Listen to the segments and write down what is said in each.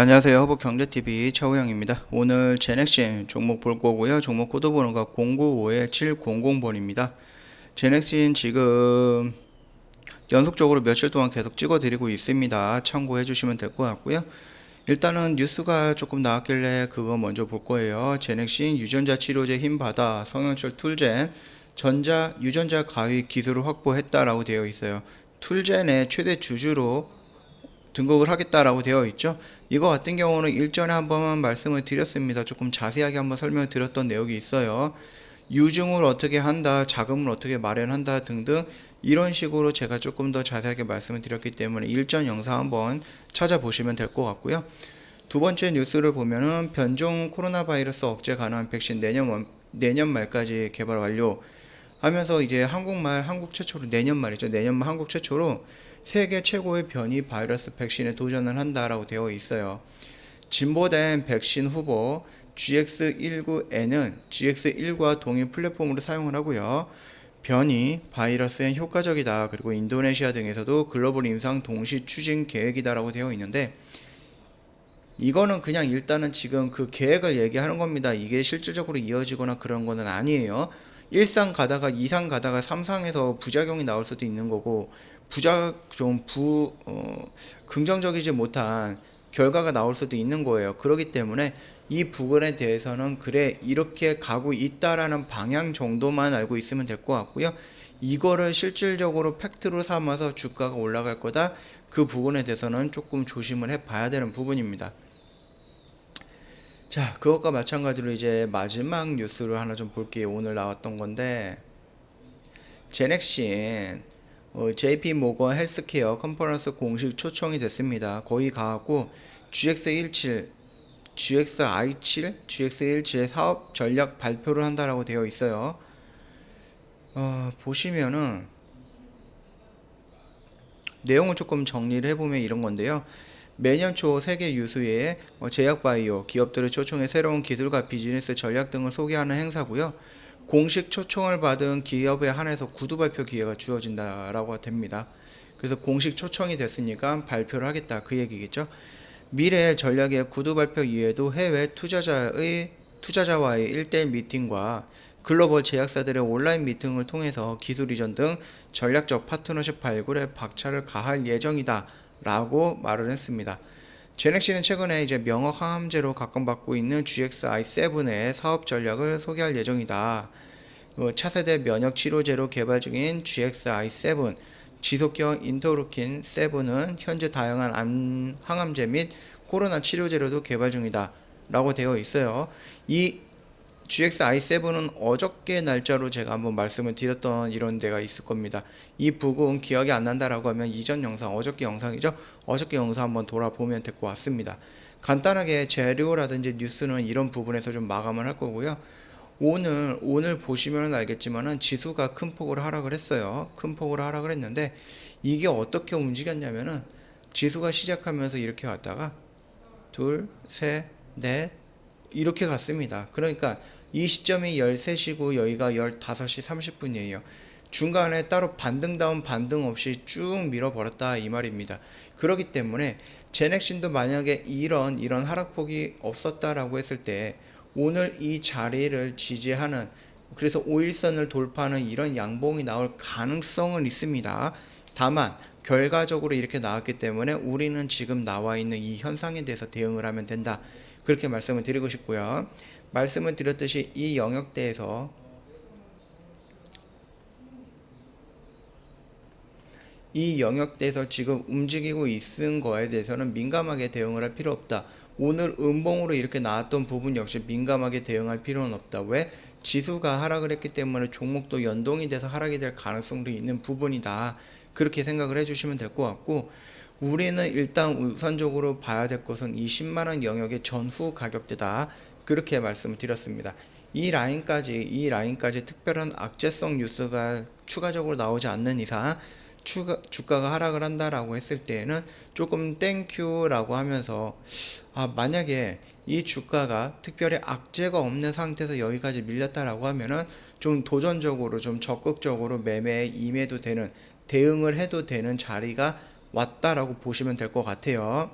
네, 안녕하세요. 허브경제TV 차우영입니다. 오늘 제넥신 종목 볼 거고요. 종목 코드 번호가 0951-700번입니다. 제넥신 지금 연속적으로 며칠 동안 계속 찍어 드리고 있습니다. 참고해 주시면 될 것 같고요. 일단은 뉴스가 조금 나왔길래 그거 먼저 볼 거예요. 제넥신 유전자 치료제 힘받아 성형철 툴젠 유전자 가위 기술을 확보했다라고 되어 있어요. 툴젠의 최대 주주로 등록을 하겠다라고 되어 있죠. 이거 같은 경우는 일전에 한번 말씀을 드렸습니다. 조금 자세하게 한번 설명을 드렸던 내용이 있어요. 유증을 어떻게 한다, 자금을 어떻게 마련한다 등등 이런 식으로 제가 조금 더 자세하게 말씀을 드렸기 때문에 일전 영상 한번 찾아보시면 될 것 같고요. 두 번째 뉴스를 보면은 변종 코로나 바이러스 억제 가능한 백신 내년 말까지 개발 완료 하면서 이제 한국 최초로 내년 말이죠. 내년 말 한국 최초로 세계 최고의 변이 바이러스 백신에 도전을 한다라고 되어 있어요. 진보된 백신 후보 GX19N은 GX1과 동일 플랫폼으로 사용을 하고요. 변이 바이러스엔 효과적이다. 그리고 인도네시아 등에서도 글로벌 임상 동시 추진 계획이다라고 되어 있는데 이거는 그냥 일단은 지금 그 계획을 얘기하는 겁니다. 이게 실질적으로 이어지거나 그런 거는 아니에요. 1상 가다가 2상 가다가 3상에서 부작용이 나올 수도 있는 거고 긍정적이지 못한 결과가 나올 수도 있는 거예요. 그렇기 때문에 이 부분에 대해서는 그래 이렇게 가고 있다라는 방향 정도만 알고 있으면 될 것 같고요. 이거를 실질적으로 팩트로 삼아서 주가가 올라갈 거다. 그 부분에 대해서는 조금 조심을 해 봐야 되는 부분입니다. 자, 그것과 마찬가지로 이제 마지막 뉴스를 하나 좀 볼게요. 오늘 나왔던 건데 제넥신 JP 모건 헬스케어 컨퍼런스 공식 초청이 됐습니다. 거기 가갖고 GX17, GX17의 사업 전략 발표를 한다라고 되어 있어요. 보시면은 내용을 조금 정리를 해보면 이런 건데요. 매년 초 세계 유수의 제약바이오 기업들을 초청해 새로운 기술과 비즈니스 전략 등을 소개하는 행사고요. 공식 초청을 받은 기업에 한해서 구두 발표 기회가 주어진다라고 됩니다. 그래서 공식 초청이 됐으니까 발표를 하겠다 그 얘기겠죠. 미래 전략의 구두 발표 이외에도 해외 투자자와의 1대1 미팅과 글로벌 제약사들의 온라인 미팅을 통해서 기술 이전 등 전략적 파트너십 발굴에 박차를 가할 예정이다 라고 말을 했습니다. 제넥신은 최근에 이제 명확 항암제로 각광받고 있는 GXI7의 사업 전략을 소개할 예정이다. 차세대 면역 치료제로 개발 중인 GXI7 지속형 인터루킨 7은 현재 다양한 항암제 및 코로나 치료제로도 개발 중이다 라고 되어 있어요. 이 GXI7은 어저께 날짜로 제가 한번 말씀을 드렸던 이런 데가 있을 겁니다. 이 부분 기억이 안 난다라고 하면 이전 영상, 어저께 영상이죠. 어저께 영상 한번 돌아보면 될 것 같습니다. 간단하게 재료라든지 뉴스는 이런 부분에서 좀 마감을 할 거고요. 오늘 보시면 알겠지만은 지수가 큰 폭으로 하락을 했어요. 큰 폭으로 하락을 했는데 이게 어떻게 움직였냐면은 지수가 시작하면서 이렇게 왔다가 둘, 셋, 넷 이렇게 갔습니다. 그러니까 이 시점이 13시고 여기가 15시 30분이에요. 중간에 따로 반등다운 반등 없이 쭉 밀어버렸다 이 말입니다. 그렇기 때문에 제넥신도 만약에 이런 하락폭이 없었다라고 했을 때 오늘 이 자리를 지지하는 그래서 5일선을 돌파하는 이런 양봉이 나올 가능성은 있습니다. 다만 결과적으로 이렇게 나왔기 때문에 우리는 지금 나와 있는 이 현상에 대해서 대응을 하면 된다. 그렇게 말씀을 드리고 싶고요. 말씀을 드렸듯이 이 영역대에서 지금 움직이고 있는 거에 대해서는 민감하게 대응을 할 필요 없다. 오늘 음봉으로 이렇게 나왔던 부분 역시 민감하게 대응할 필요는 없다. 왜? 지수가 하락을 했기 때문에 종목도 연동이 돼서 하락이 될 가능성도 있는 부분이다. 그렇게 생각을 해주시면 될 것 같고 우리는 일단 우선적으로 봐야 될 것은 이 10만원 영역의 전후 가격대다. 그렇게 말씀을 드렸습니다. 이 라인까지 특별한 악재성 뉴스가 추가적으로 나오지 않는 이상 주가가 하락을 한다라고 했을 때에는 조금 땡큐라고 하면서 만약에 이 주가가 특별히 악재가 없는 상태에서 여기까지 밀렸다라고 하면은 좀 도전적으로 좀 적극적으로 매매에 임해도 되는 대응을 해도 되는 자리가 왔다라고 보시면 될 것 같아요.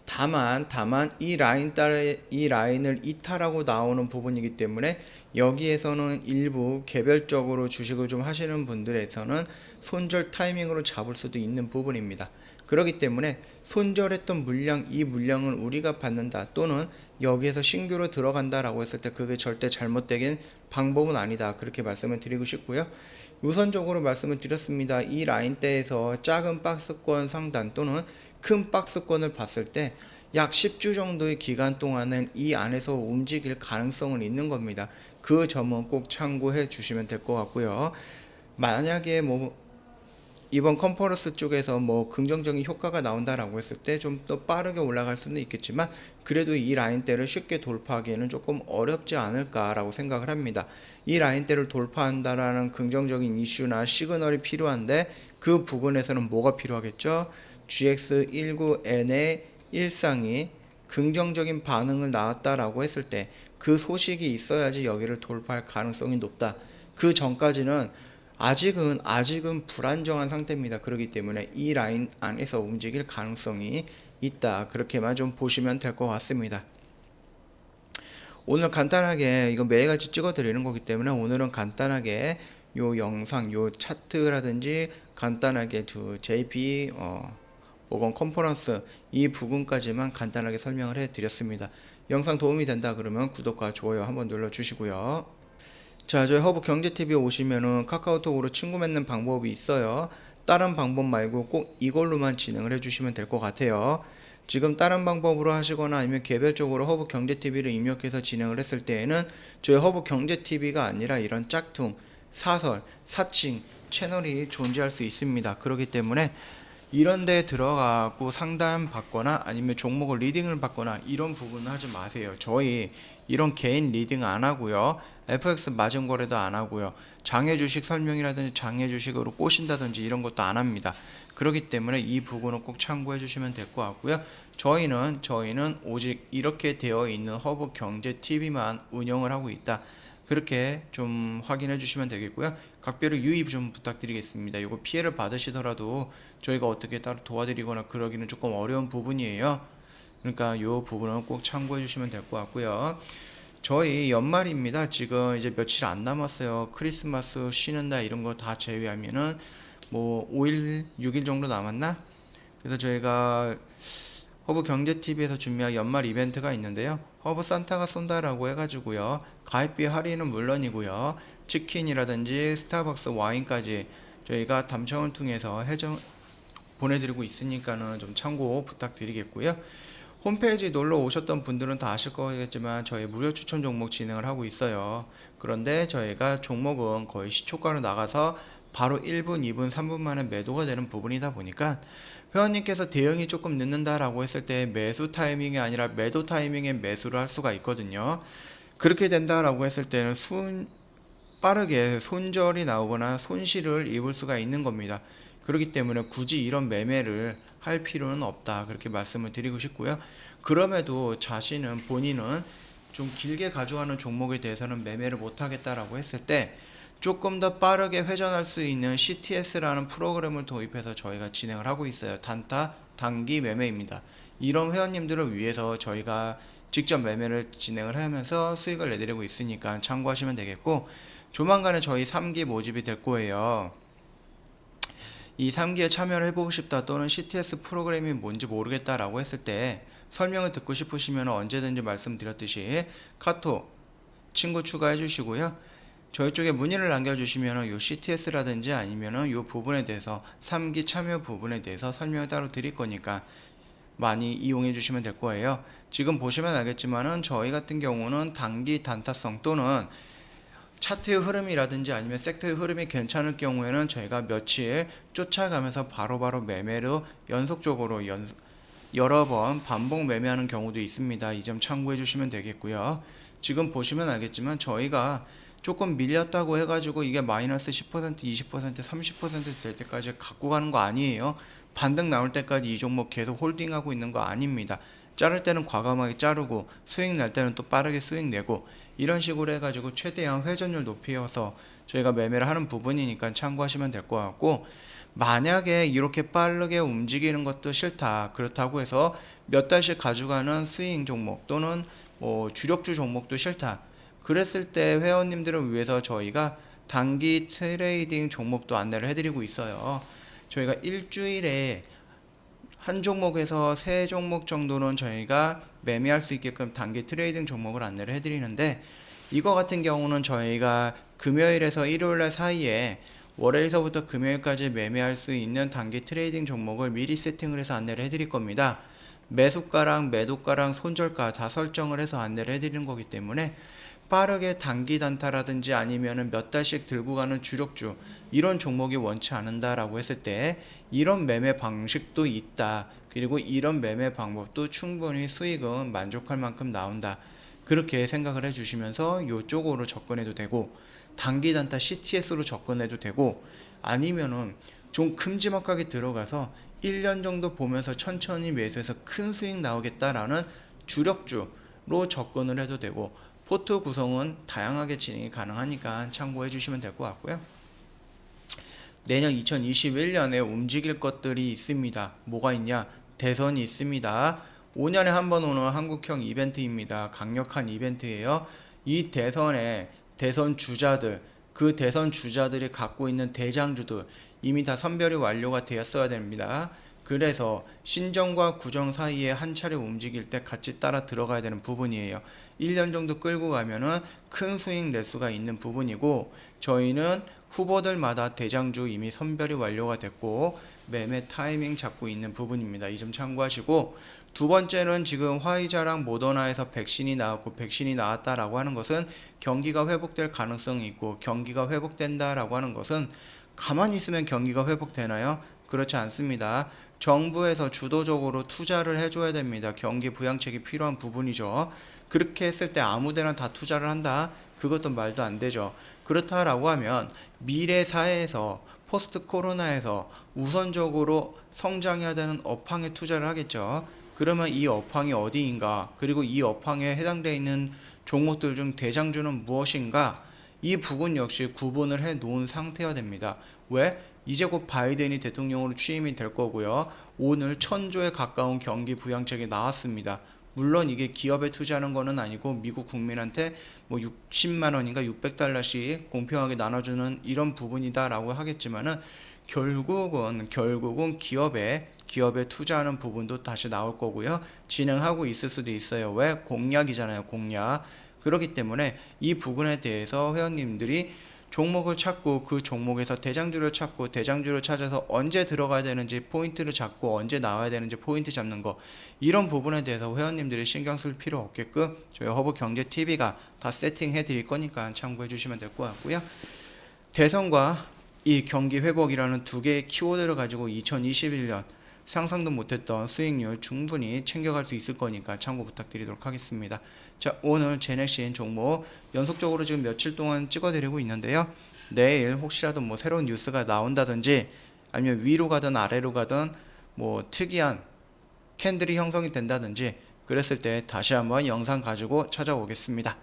다만 이 라인 따라 이 라인을 이탈하고 나오는 부분이기 때문에 여기에서는 일부 개별적으로 주식을 좀 하시는 분들에서는 손절 타이밍으로 잡을 수도 있는 부분입니다. 그렇기 때문에 손절했던 물량, 이 물량을 우리가 받는다 또는 여기에서 신규로 들어간다라고 했을 때 그게 절대 잘못되긴 방법은 아니다, 그렇게 말씀을 드리고 싶고요. 우선적으로 말씀을 드렸습니다. 이 라인대에서 작은 박스권 상단 또는 큰 박스권을 봤을 때 약 10주 정도의 기간 동안은 이 안에서 움직일 가능성은 있는 겁니다. 그 점은 꼭 참고해 주시면 될 것 같고요. 만약에 이번 컨퍼런스 쪽에서 긍정적인 효과가 나온다라고 했을 때 좀 더 빠르게 올라갈 수는 있겠지만 그래도 이 라인대를 쉽게 돌파하기에는 조금 어렵지 않을까라고 생각을 합니다. 이 라인대를 돌파한다라는 긍정적인 이슈나 시그널이 필요한데 그 부분에서는 뭐가 필요하겠죠? GX19N의 일상이 긍정적인 반응을 나왔다라고 했을 때 그 소식이 있어야지 여기를 돌파할 가능성이 높다. 그 전까지는 아직은 불안정한 상태입니다. 그렇기 때문에 이 라인 안에서 움직일 가능성이 있다, 그렇게만 좀 보시면 될 것 같습니다. 오늘 간단하게 이거 매일같이 찍어 드리는 거기 때문에 오늘은 간단하게 요 영상, 요 차트라든지 간단하게 JP 모건 컨퍼런스 이 부분까지만 간단하게 설명을 해 드렸습니다. 영상 도움이 된다 그러면 구독과 좋아요 한번 눌러 주시고요. 자, 저희 허브 경제TV에 오시면은 카카오톡으로 친구 맺는 방법이 있어요. 다른 방법 말고 꼭 이걸로만 진행을 해주시면 될 것 같아요. 지금 다른 방법으로 하시거나 아니면 개별적으로 허브 경제TV를 입력해서 진행을 했을 때에는 저희 허브 경제TV가 아니라 이런 짝퉁, 사설, 사칭 채널이 존재할 수 있습니다. 그렇기 때문에 이런 데 들어가고 상담 받거나 아니면 종목을 리딩을 받거나 이런 부분은 하지 마세요. 저희 이런 개인 리딩 안 하고요. FX 마진 거래도 안 하고요. 장외 주식 설명이라든지 장외 주식으로 꼬신다든지 이런 것도 안 합니다. 그렇기 때문에 이 부분은 꼭 참고해 주시면 될 것 같고요. 저희는 오직 이렇게 되어 있는 허브 경제 TV만 운영을 하고 있다, 그렇게 좀 확인해 주시면 되겠고요. 각별의 유의 좀 부탁드리겠습니다. 이거 피해를 받으시더라도 저희가 어떻게 따로 도와드리거나 그러기는 조금 어려운 부분이에요. 그러니까 이 부분은 꼭 참고해 주시면 될 것 같고요. 저희 연말입니다. 지금 이제 며칠 안 남았어요. 크리스마스 쉬는 날 이런 거 다 제외하면은 5일, 6일 정도 남았나? 그래서 저희가 허브 경제TV에서 준비한 연말 이벤트가 있는데요. 허브 산타가 쏜다라고 해가지고요. 가입비 할인은 물론이고요. 치킨이라든지 스타벅스 와인까지 저희가 담청을 통해서 보내드리고 있으니까는 좀 참고 부탁드리겠고요. 홈페이지 놀러 오셨던 분들은 다 아실 거겠지만 저희 무료 추천 종목 진행을 하고 있어요. 그런데 저희가 종목은 거의 시초가로 나가서 바로 1분, 2분, 3분 만에 매도가 되는 부분이다 보니까 회원님께서 대응이 조금 늦는다라고 했을 때 매수 타이밍이 아니라 매도 타이밍에 매수를 할 수가 있거든요. 그렇게 된다라고 했을 때는 빠르게 손절이 나오거나 손실을 입을 수가 있는 겁니다. 그렇기 때문에 굳이 이런 매매를 할 필요는 없다, 그렇게 말씀을 드리고 싶고요. 그럼에도 본인은 좀 길게 가져가는 종목에 대해서는 매매를 못하겠다라고 했을 때 조금 더 빠르게 회전할 수 있는 CTS라는 프로그램을 도입해서 저희가 진행을 하고 있어요. 단기 매매입니다. 이런 회원님들을 위해서 저희가 직접 매매를 진행을 하면서 수익을 내드리고 있으니까 참고하시면 되겠고, 조만간에 저희 3기 모집이 될 거예요. 이 3기에 참여를 해보고 싶다 또는 CTS 프로그램이 뭔지 모르겠다라고 했을 때 설명을 듣고 싶으시면 언제든지 말씀드렸듯이 카톡 친구 추가해 주시고요. 저희 쪽에 문의를 남겨주시면 요 CTS라든지 아니면 요 부분에 대해서 3기 참여 부분에 대해서 설명을 따로 드릴 거니까 많이 이용해 주시면 될 거예요. 지금 보시면 알겠지만은 저희 같은 경우는 단기 단타성 또는 차트의 흐름이라든지 아니면 섹터의 흐름이 괜찮을 경우에는 저희가 며칠 쫓아가면서 바로바로 매매로 연속적으로 여러 번 반복 매매하는 경우도 있습니다. 이 점 참고해 주시면 되겠고요. 지금 보시면 알겠지만 저희가 조금 밀렸다고 해가지고 이게 마이너스 10%, 20%, 30%될 때까지 갖고 가는 거 아니에요. 반등 나올 때까지 이 종목 계속 홀딩하고 있는 거 아닙니다. 자를 때는 과감하게 자르고 수익 날 때는 또 빠르게 수익 내고 이런 식으로 해가지고 최대한 회전율 높여서 저희가 매매를 하는 부분이니까 참고하시면 될 것 같고, 만약에 이렇게 빠르게 움직이는 것도 싫다, 그렇다고 해서 몇 달씩 가져가는 스윙 종목 또는 뭐 주력주 종목도 싫다, 그랬을 때 회원님들을 위해서 저희가 단기 트레이딩 종목도 안내를 해드리고 있어요. 저희가 일주일에 한 종목에서 세 종목 정도는 저희가 매매할 수 있게끔 단기 트레이딩 종목을 안내를 해드리는데, 이거 같은 경우는 저희가 금요일에서 일요일 사이에 월요일서부터 금요일까지 매매할 수 있는 단기 트레이딩 종목을 미리 세팅을 해서 안내를 해드릴 겁니다. 매수가랑 매도가랑 손절가 다 설정을 해서 안내를 해드리는 거기 때문에 빠르게 단기 단타라든지 아니면은 몇 달씩 들고 가는 주력주, 이런 종목이 원치 않는다라고 했을 때 이런 매매 방식도 있다, 그리고 이런 매매 방법도 충분히 수익은 만족할 만큼 나온다, 그렇게 생각을 해주시면서 이쪽으로 접근해도 되고, 단기 단타 CTS로 접근해도 되고, 아니면은 좀 큼지막하게 들어가서 1년 정도 보면서 천천히 매수해서 큰 수익 나오겠다라는 주력주로 접근을 해도 되고, 포트 구성은 다양하게 진행이 가능하니까 참고해 주시면 될 것 같고요. 내년 2021년에 움직일 것들이 있습니다. 뭐가 있냐? 대선이 있습니다. 5년에 한 번 오는 한국형 이벤트입니다. 강력한 이벤트예요. 이 대선에 대선 주자들, 그 대선 주자들이 갖고 있는 대장주들 이미 다 선별이 완료가 되었어야 됩니다. 그래서 신정과 구정 사이에 한 차례 움직일 때 같이 따라 들어가야 되는 부분이에요. 1년 정도 끌고 가면은 큰 수익 낼 수가 있는 부분이고, 저희는 후보들마다 대장주 이미 선별이 완료가 됐고 매매 타이밍 잡고 있는 부분입니다. 이 점 참고하시고, 두 번째는 지금 화이자랑 모더나에서 백신이 나왔고 백신이 나왔다라고 하는 것은 경기가 회복될 가능성이 있고, 경기가 회복된다라고 하는 것은 가만히 있으면 경기가 회복되나요? 그렇지 않습니다. 정부에서 주도적으로 투자를 해줘야 됩니다. 경기 부양책이 필요한 부분이죠. 그렇게 했을 때 아무데나 다 투자를 한다? 그것도 말도 안 되죠. 그렇다라고 하면 미래 사회에서 포스트 코로나에서 우선적으로 성장해야 되는 업황에 투자를 하겠죠. 그러면 이 업황이 어디인가, 그리고 이 업황에 해당되어 있는 종목들 중 대장주는 무엇인가, 이 부분 역시 구분을 해 놓은 상태여야 됩니다. 왜? 이제 곧 바이든이 대통령으로 취임이 될 거고요. 오늘 1,000조에 가까운 경기 부양책이 나왔습니다. 물론 이게 기업에 투자하는 거는 아니고 미국 국민한테 뭐 60만 원인가 600달러씩 공평하게 나눠주는 이런 부분이다라고 하겠지만은 결국은 기업에 투자하는 부분도 다시 나올 거고요. 진행하고 있을 수도 있어요. 왜? 공약이잖아요. 공약. 그렇기 때문에 이 부분에 대해서 회원님들이 종목을 찾고 그 종목에서 대장주를 찾고 대장주를 찾아서 언제 들어가야 되는지 포인트를 잡고 언제 나와야 되는지 포인트 잡는 거, 이런 부분에 대해서 회원님들이 신경 쓸 필요 없게끔 저희 허브경제TV가 다 세팅해 드릴 거니까 참고해 주시면 될 것 같고요. 대선과 이 경기 회복이라는 두 개의 키워드를 가지고 2021년 상상도 못했던 수익률 충분히 챙겨갈 수 있을 거니까 참고 부탁드리도록 하겠습니다. 자, 오늘 제넥신 종목 연속적으로 지금 며칠 동안 찍어드리고 있는데요. 내일 혹시라도 뭐 새로운 뉴스가 나온다든지 아니면 위로 가든 아래로 가든 뭐 특이한 캔들이 형성이 된다든지 그랬을 때 다시 한번 영상 가지고 찾아오겠습니다.